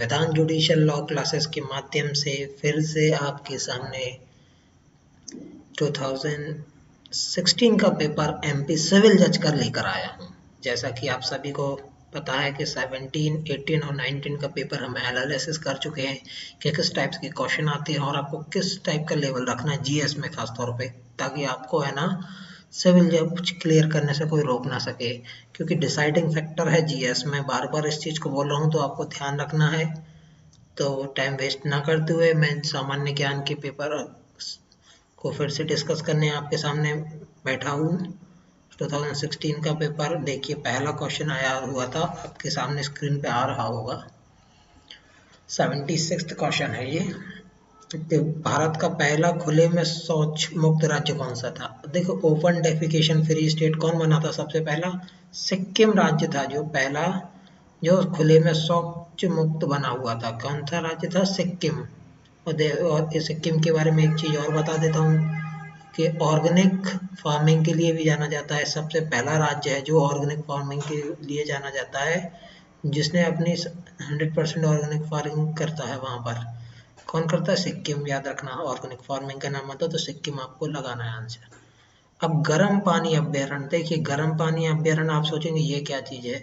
वेदांत judicial law classes के माध्यम से फिर से आपके सामने 2016 का पेपर एमपी सिविल जज कर लेकर आया हूँ। जैसा कि आप सभी को पता है कि 17, 18 और 19 का पेपर हम एनालिसिस कर चुके हैं कि किस टाइप्स के क्वेश्चन आते हैं और आपको किस टाइप का लेवल रखना है जीएस में खास तौर पे, ताकि आपको है ना सिविल जब क्लियर करने से कोई रोक ना सके, क्योंकि डिसाइडिंग फैक्टर है जीएस। मैं बार बार इस चीज़ को बोल रहा हूँ, तो आपको ध्यान रखना है। तो टाइम वेस्ट ना करते हुए मैं सामान्य ज्ञान के पेपर को फिर से डिस्कस करने आपके सामने बैठा हूँ। 2016 का पेपर देखिए, पहला क्वेश्चन आया हुआ था, आपके सामने स्क्रीन पे आ रहा होगा। 76th क्वेश्चन है ये। भारत का पहला खुले में शौच मुक्त राज्य कौन सा था? देखो, ओपन डेफिकेशन फ्री स्टेट कौन बना था सबसे पहला? सिक्किम राज्य था जो पहला जो खुले में शौच मुक्त बना हुआ था। कौन सा राज्य था? सिक्किम। और इस सिक्किम के बारे में एक चीज और बता देता हूँ कि ऑर्गेनिक फार्मिंग के लिए भी जाना जाता है। सबसे पहला राज्य है जो ऑर्गेनिक फार्मिंग के लिए जाना जाता है, जिसने अपनी 100% ऑर्गेनिक फार्मिंग करता है वहां पर। कौन करता है? सिक्किम। याद रखना, ऑर्गेनिक फार्मिंग का नाम आता है तो सिक्किम आपको लगाना है आंसर। अब गर्म पानी अभ्यारण्य, देखिए गर्म पानी अभ्यारण्य आप सोचेंगे ये क्या चीज है,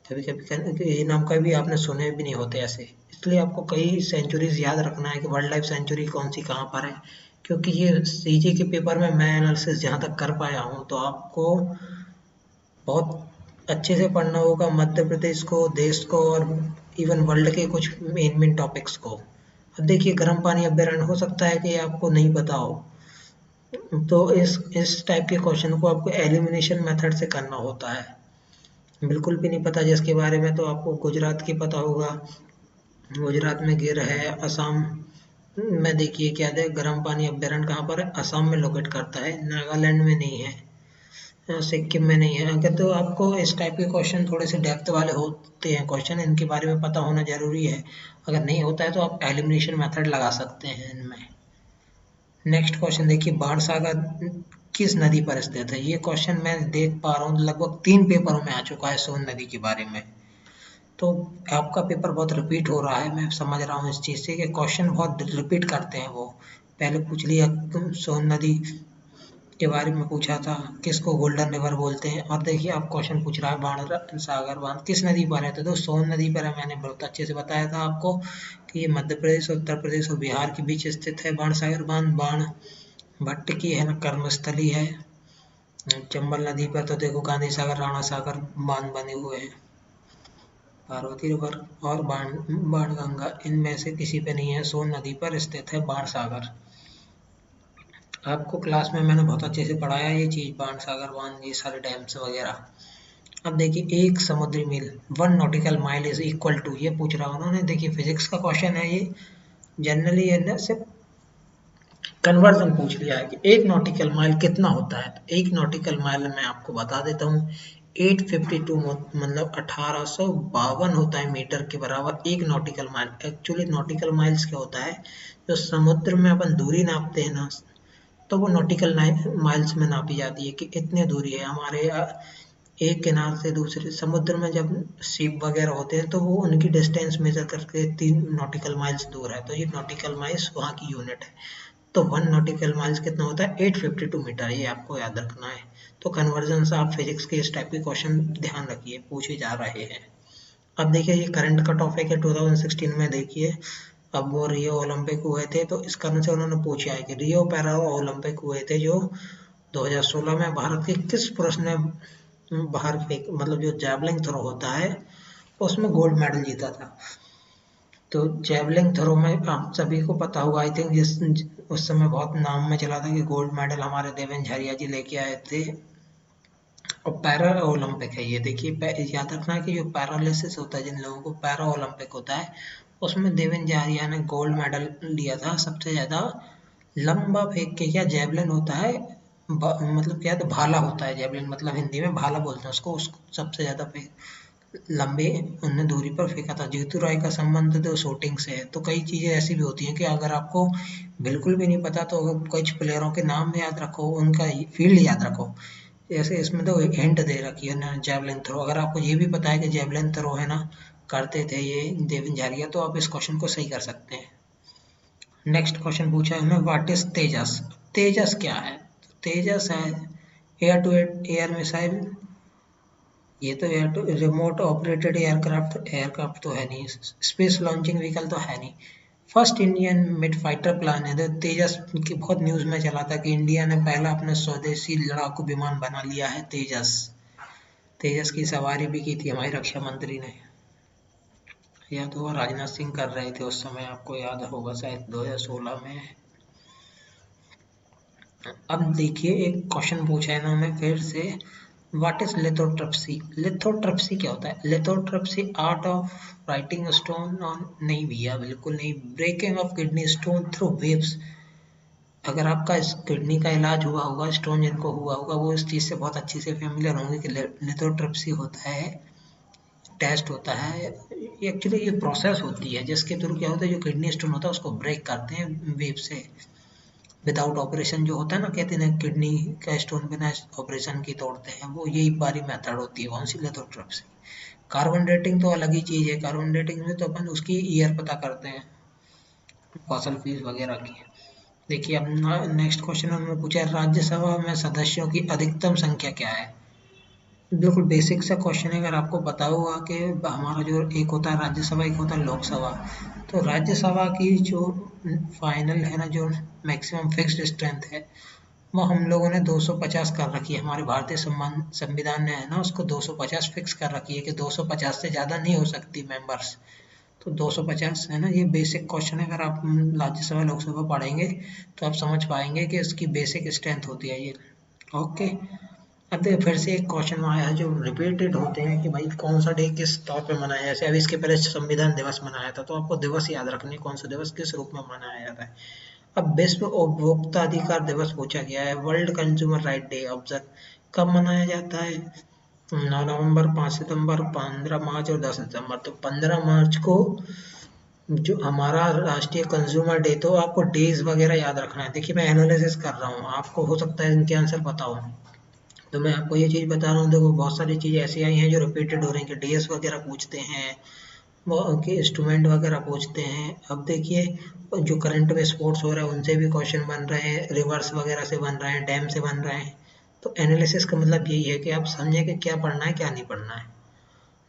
कभी कभी ये नाम कभी आपने सुने भी नहीं होते ऐसे, इसलिए आपको कई सेंचुरीज याद रखना है कि वाइल्ड लाइफ सेंचुरी कौन सी कहाँ पर है, क्योंकि ये सीजी के पेपर में मैं एनालिसिस जहाँ तक कर पाया हूँ, तो आपको बहुत अच्छे से पढ़ना होगा मध्य प्रदेश को, देश को और इवन वर्ल्ड के कुछ मेन मेन टॉपिक्स को। अब देखिए, गर्म पानी अभ्यारण्य हो सकता है कि आपको नहीं पता हो, तो इस टाइप के क्वेश्चन को आपको एलिमिनेशन मेथड से करना होता है। बिल्कुल भी नहीं पता जिसके बारे में, तो आपको गुजरात की पता होगा। गुजरात में गिर है, असम में देखिए क्या है, गर्म पानी अभ्यारण्य कहाँ पर है? असम में लोकेट करता है, नागालैंड में नहीं है, सिक्किम में नहीं है। अगर तो आपको इस टाइप के क्वेश्चन थोड़े से डेप्थ वाले होते हैं क्वेश्चन, इनके बारे में पता होना जरूरी है। अगर नहीं होता है तो आप एलिमिनेशन मेथड लगा सकते हैं इनमें। नेक्स्ट क्वेश्चन देखिए, बाणसागर किस नदी पर स्थित है? ये क्वेश्चन मैं देख पा रहा हूँ लगभग 3 पेपरों में आ चुका है सोन नदी के बारे में, तो आपका पेपर बहुत रिपीट हो रहा है। मैं समझ रहा हूँ इस चीज़ से कि क्वेश्चन बहुत रिपीट करते हैं। वो पहले पूछ लिया सोन नदी के बारे में पूछा था, किसको गोल्डन रिवर बोलते हैं, और देखिए आप क्वेश्चन पूछ रहा है बाण सागर बांध किस नदी पर है, तो सोन नदी पर है। मैंने बहुत अच्छे से बताया था आपको कि ये मध्य प्रदेश, उत्तर प्रदेश और बिहार के बीच स्थित है बाण सागर बांध। बाण भट्ट की है ना कर्मस्थली है। चंबल नदी पर तो देखो गांधी सागर, राणा सागर बांध बने हुए हैं। पार्वती रिवर और बाणगंगा इनमें से किसी पे नहीं है, सोन नदी पर स्थित है बाण सागर। आपको क्लास में मैंने बहुत अच्छे से पढ़ाया ये चीज, बाण सागर बांध, ये सारे डैम्स वगैरह। अब देखिए, एक समुद्री मील 1 nautical mile is equal to, ये पूछ रहा उन्होंने। देखिए फिजिक्स का क्वेश्चन है ये, जनरली है सिर्फ कन्वर्जन पूछ लिया है कि 1 नॉटिकल माइल कितना होता है। तो 1 नॉटिकल माइल मैं आपको बता देता हूँ, 852 मतलब 1852 होता है मीटर के बराबर 1 nautical mile. Actually nautical miles क्या होता है, जो समुद्र में अपन दूरी नापते हैं ना, तो वो नॉटिकल माइल्स में नापी जाती है कि इतनी दूरी है हमारे एक किनार से दूसरे। समुद्र में जब शिप वगैरह होते हैं तो वो उनकी डिस्टेंस मेजर करके 3 नॉटिकल माइल्स दूर है, तो ये नॉटिकल माइल्स वहाँ की यूनिट है। तो 1 नॉटिकल माइल्स कितना होता है? 852 मीटर, ये आपको याद रखना है। तो कन्वर्जन से आप फिजिक्स के इस टाइप के क्वेश्चन ध्यान रखिए, पूछे जा रहे हैं। अब देखिए, ये करंट का टॉपिक है 2016 में। देखिए, अब वो रियो ओलंपिक हुए थे, तो इस कारण से उन्होंने पूछा है कि रियो पैरा ओलंपिक हुए थे जो 2016 में, भारत के किस पुरुष ने बाहर फेंक, मतलब जो जैवलिन थ्रो होता है उसमें गोल्ड मेडल जीता था। तो जैवलिन थ्रो में आप सभी को पता होगा, आई थिंक जिस उस समय बहुत नाम में चला था कि गोल्ड मेडल हमारे देवेंद्र झरिया जी लेके आए थे। और पैरा ओलंपिक है ये। देखिए याद रखना है कि जो पैरालिसिस होता है, जिन लोगों को पैरा ओलंपिक होता है, उसमें देवेंद्र झारिया ने गोल्ड मेडल लिया था सबसे ज्यादा। लंबा फेंक के, क्या जैवलिन होता है, मतलब क्या, तो भाला होता है जैवलिन, मतलब हिंदी में भाला बोलते हैं उसको सबसे ज्यादा लंबे उन्होंने दूरी पर फेंका था। जीतू राय का संबंध तो शूटिंग से है। तो कई चीजें ऐसी भी होती हैं कि अगर आपको बिल्कुल भी नहीं पता, तो अगर कुछ प्लेयरों के नाम याद रखो, उनका फील्ड याद रखो। जैसे इसमें तो हिंट दे रखी है ना, जैवलिन थ्रो। अगर आपको ये भी पता है कि जैवलिन थ्रो है ना करते थे ये देवेंद्र झारिया, तो आप इस क्वेश्चन को सही कर सकते हैं। नेक्स्ट क्वेश्चन पूछा है हमें, व्हाट इज तेजस? तेजस क्या है? तो तेजस है एयर टू एयर मिसाइल। ये तो air to remote operated aircraft तो है नहीं, स्पेस लॉन्चिंग व्हीकल तो है नहीं। First Indian mid fighter plane है। तो तेजस की बहुत न्यूज में चला था कि इंडिया ने पहला अपना स्वदेशी लड़ाकू विमान बना लिया है तेजस। तेजस की सवारी भी की थी हमारे रक्षा मंत्री ने, या तो वो राजनाथ सिंह कर रहे थे उस समय, आपको याद होगा शायद 2016 में। अब देखिए एक क्वेश्चन पूछा है ना हमें फिर से, व्हाट इज लिथोट्रिप्सी? लिथोट्रिप्सी क्या होता है? Lithotripsy art of writing stone on, नहीं भैया बिल्कुल नहीं, breaking of kidney stone through waves. अगर आपका इस किडनी का इलाज हुआ होगा, स्टोन जिनको हुआ होगा वो इस चीज़ से बहुत अच्छी से फेमिलियर होंगे कि लिथोट्रिप्सी होता है, टेस्ट होता है, एक्चुअली ये प्रोसेस होती है जिसके थ्रू क्या होता है, जो किडनी स्टोन होता है उसको ब्रेक करते हैं वेव से, विदाउट ऑपरेशन जो होता है ना, कहते हैं किडनी का स्टोन बिना ऑपरेशन की तोड़ते हैं, वो यही बारी मेथड होती है कौन सी, लिथोट्रिप्सी। कार्बन डेटिंग तो अलग ही चीज़ है, कार्बन डेटिंग में तो अपन उसकी ईयर पता करते हैं, फॉसल फ्यूल्स वगैरह की। देखिए अब नेक्स्ट क्वेश्चन हमने पूछा है, राज्यसभा में सदस्यों की अधिकतम संख्या क्या है? बिल्कुल बेसिक सा क्वेश्चन है, अगर आपको पता हुआ कि हमारा जो एक होता है राज्यसभा, एक होता है लोकसभा, तो राज्यसभा की जो फाइनल है ना, जो मैक्सिमम फिक्स्ड स्ट्रेंथ है, वो हम लोगों ने 250 कर रखी है। हमारे भारतीय संविधान ने है ना उसको 250 फिक्स कर रखी है कि 250 से ज़्यादा नहीं हो सकती मेंबर्स, तो 250 है ना। ये बेसिक क्वेश्चन है, अगर आप राज्यसभा लोकसभा पढ़ेंगे तो आप समझ पाएंगे कि इसकी बेसिक स्ट्रेंथ होती है ये। ओके, अब देखिए फिर से एक क्वेश्चन आया है जो रिपीटेड होते हैं कि भाई कौन सा डे किस तौर पे मनाया, जैसे अभी इसके पहले संविधान दिवस मनाया था, तो आपको दिवस याद रखने कौन सा दिवस किस रूप में मनाया जाता है। अब विश्व उपभोक्ता अधिकार दिवस पूछा गया है, world consumer right day observe कब मनाया जाता है? 9 नवंबर, 5 सितंबर, 15 मार्च और 10 सितंबर। तो 15 मार्च को जो हमारा राष्ट्रीय कंज्यूमर डे, तो आपको डेज वगैरह याद रखना है। देखिए मैं एनालिसिस कर रहा हूँ, आपको हो सकता है इनके आंसर पता हो, तो मैं आपको ये चीज़ बता रहा हूँ। देखो बहुत सारी चीज़ें ऐसी आई हैं जो रिपीटेड हो रही हैं, कि डेज वगैरह पूछते हैं, वो के इंस्ट्रूमेंट वगैरह पूछते हैं। अब देखिए जो करंट में स्पोर्ट्स हो रहा है उनसे भी क्वेश्चन बन रहे हैं, रिवर्स वगैरह से बन रहे हैं, डैम से बन रहे हैं। तो एनालिसिस का मतलब यही है कि आप समझें कि क्या पढ़ना है क्या नहीं पढ़ना है।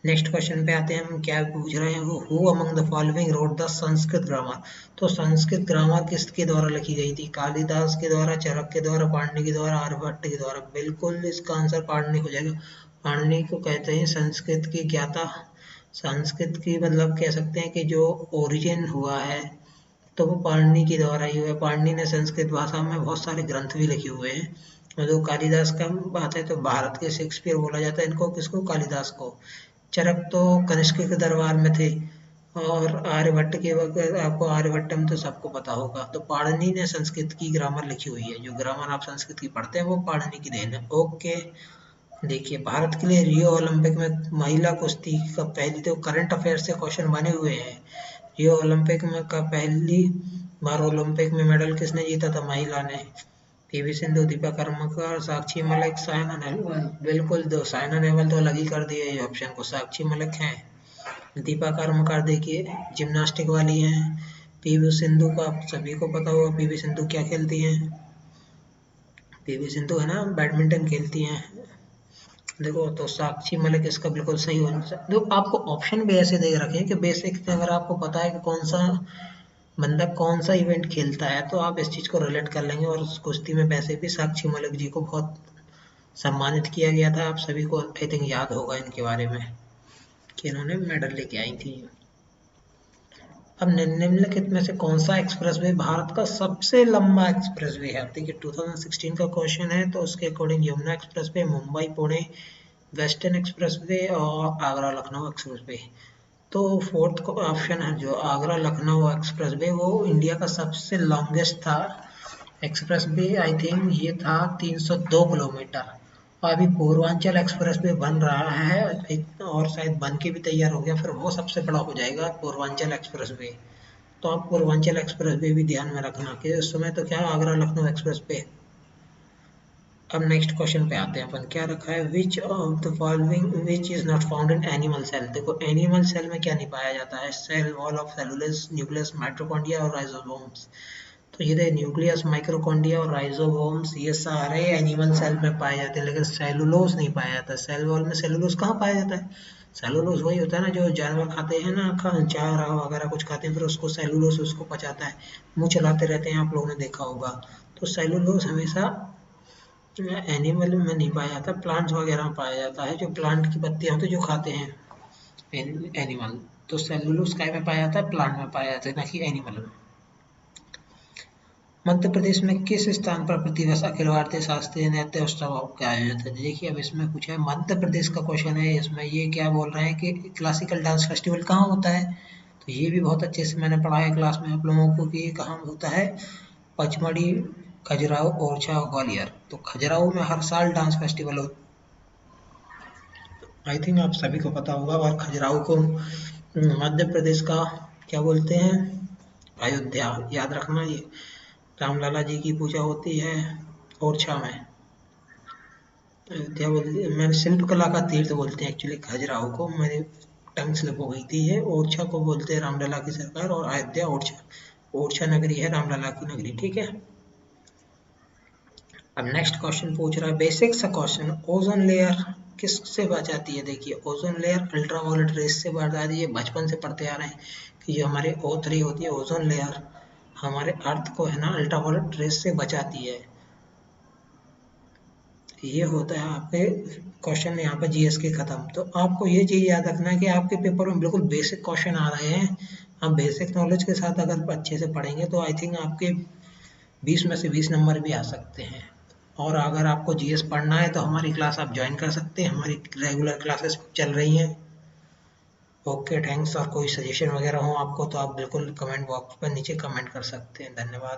नेक्स्ट क्वेश्चन पे आते हैं, हम क्या पूछ रहे हैं, वो who among the following wrote the Sanskrit grammar? तो संस्कृत ग्रामर किसके द्वारा लिखी गई थी? कालिदास के द्वारा, चरक के द्वारा, पाणिनि के द्वारा, आर्यभट्ट के द्वारा? बिल्कुल इसका आंसर पाणिनि हो जाएगा। पाणिनि को कहते हैं संस्कृत की ज्ञाता। संस्कृत की मतलब कह सकते हैं कि जो ओरिजिन हुआ है तो वो पाणिनि के द्वारा ही हुआ है। पाणिनि ने संस्कृत भाषा में बहुत सारे ग्रंथ भी लिखे हुए हैं। और जो कालिदास का बात है तो भारत के शेक्सपियर बोला जाता है इनको, किसको? कालिदास को। चरक तो कनिष्क के दरबार में थे। और आर्यभट्ट के वक्त, आपको आर्यभट्टम तो सबको पता होगा। तो पाणिनि ने संस्कृत की ग्रामर लिखी हुई है, जो ग्रामर आप संस्कृत की पढ़ते हैं वो पाणिनि की देन है। ओके, देखिए भारत के लिए रियो ओलंपिक में महिला कुश्ती का पहली, तो करंट अफेयर से क्वेश्चन बने हुए हैं। रियो ओलंपिक में का पहली बार ओलंपिक में मेडल किसने जीता था? महिला ने। पीवी सिंधु, दीपा कर्मकर, साक्षी मलिक, साइना नेहवाल। बिल्कुल, दो साइना नेहवाल तो अलग ही कर दिए ये ऑप्शन को, साक्षी मलिक हैं। दीपा कर्मकर देखिए जिम्नास्टिक वाली हैं। पीवी सिंधु का आप सभी को पता होगा, पीवी सिंधु क्या खेलती हैं? पीवी सिंधु है ना बैडमिंटन खेलती हैं। देखो तो साक्षी मलिक इसका बिल्कुल सही हो। देखो आपको ऑप्शन भी ऐसे दे रखे हैं कि बेसिक अगर आपको पता है कि कौन सा बंदा कौन सा इवेंट खेलता है तो आप इस चीज़ को रिलेट कर लेंगे। और उस कुश्ती में वैसे भी साक्षी मलिक जी को बहुत सम्मानित किया गया था, आप सभी को आई थिंक याद होगा इनके बारे में कि इन्होंने मेडल लेके आई थी। अब निम्नलिखित में से कौन सा एक्सप्रेसवे भारत का सबसे लंबा एक्सप्रेसवे है? अब देखिए 2016 का क्वेश्चन है, तो उसके according Yamuna expressway, Mumbai Pune western expressway और आगरा लखनऊ एक्सप्रेसवे। तो फोर्थ ऑप्शन है जो आगरा लखनऊ एक्सप्रेसवे, वो इंडिया का सबसे लॉन्गेस्ट था एक्सप्रेसवे। आई थिंक ये था 302 किलोमीटर। और अभी पूर्वांचल एक्सप्रेसवे बन रहा है और शायद बन के भी तैयार हो गया, फिर वो सबसे बड़ा हो जाएगा पूर्वांचल एक्सप्रेसवे। तो आप पूर्वांचल एक्सप्रेसवे भी ध्यान में रखना कि उस समय तो क्या आगरा लखनऊ एक्सप्रेसवे। अब नेक्स्ट क्वेश्चन पे आते हैं अपन। क्या रखा है, which of the following which is not found in animal cell. देखो एनिमल सेल में क्या नहीं पाया जाता है, cell wall of cellulose, nucleus, mitochondria और राइजोसोम्स। तो ये न्यूक्लियस, माइक्रोकॉन्ड्रिया और राइजोसोम्स ये सारे एनिमल सेल में पाए जाते हैं, लेकिन सेलुलोज नहीं पाया जाता। सेल वॉल में सेलुलोज कहाँ पाया जाता है? सेलुलोज वही होता है ना जो जानवर खाते हैं ना, चारा वगैरह कुछ खाते हैं, फिर उसको सेलुलोज उसको पचाता है, मुंह चलाते रहते हैं, आप लोगों ने देखा होगा। तो सेलुलोज हमेशा एनिमल में नहीं पाया जाता, प्लांट्स वगैरह में पाया जाता है, जो प्लांट की पत्तियां होती है जो खाते हैं एनिमल। तो सेलुलोज काय में पाया जाता है? प्लांट में पाया जाता है, ना कि एनिमल में। मध्य प्रदेश में किस स्थान पर प्रतिवर्ष अखिल भारतीय शास्त्रीय नृत्य उत्सव का आयोजन होता है? देखिए अब इसमें कुछ है, मध्य प्रदेश का क्वेश्चन है, इसमें ये क्या बोल रहे हैं कि क्लासिकल डांस फेस्टिवल कहाँ होता है। तो ये भी बहुत अच्छे से मैंने पढ़ा है क्लास में आप लोगों को कि ये कहाँ होता है, पचमढ़ी, खजुराहो, ओरछा और ग्वालियर। तो खजुराहो में हर साल डांस फेस्टिवल होता है, आई थिंक आप सभी को पता होगा। और खजुराहो को मध्य प्रदेश का क्या बोलते हैं? अयोध्या। याद रखना, ये रामलला जी की पूजा होती है ओरछा में। अयोध्या बोलते, मैंने शिल्पकला का तीर्थ बोलते हैं एक्चुअली खजुराहो को, मेरे टंग स्लिप हो गई थी। ये ओरछा को बोलते हैं रामलला की सरकार, और अयोध्या ओरछा, ओरछा नगरी है रामलला की नगरी, ठीक है। अब नेक्स्ट क्वेश्चन पूछ रहा है, बेसिक सा क्वेश्चन, ओजोन लेयर किससे बचाती है? देखिए ओजोन लेयर अल्ट्रावायलेट रेस से बचाती है, बचपन से पढ़ते आ रहे हैं कि जो हमारे O3 होती है ओजोन लेयर, हमारे अर्थ को है ना अल्ट्रावायलेट रेस से बचाती है। ये होता है आपके क्वेश्चन यहाँ पे जीएस के खत्म। तो आपको ये चीज याद रखना है कि आपके पेपर में बिल्कुल बेसिक क्वेश्चन आ रहे हैं। आप बेसिक नॉलेज के साथ अगर अच्छे से पढ़ेंगे तो आई थिंक आपके 20 में से 20 नंबर भी आ सकते हैं। और अगर आपको जीएस पढ़ना है तो हमारी क्लास आप ज्वाइन कर सकते हैं, हमारी रेगुलर क्लासेस चल रही हैं। Okay thanks. और कोई सजेशन वगैरह हो आपको तो आप बिल्कुल कमेंट बॉक्स पर नीचे कमेंट कर सकते हैं। धन्यवाद।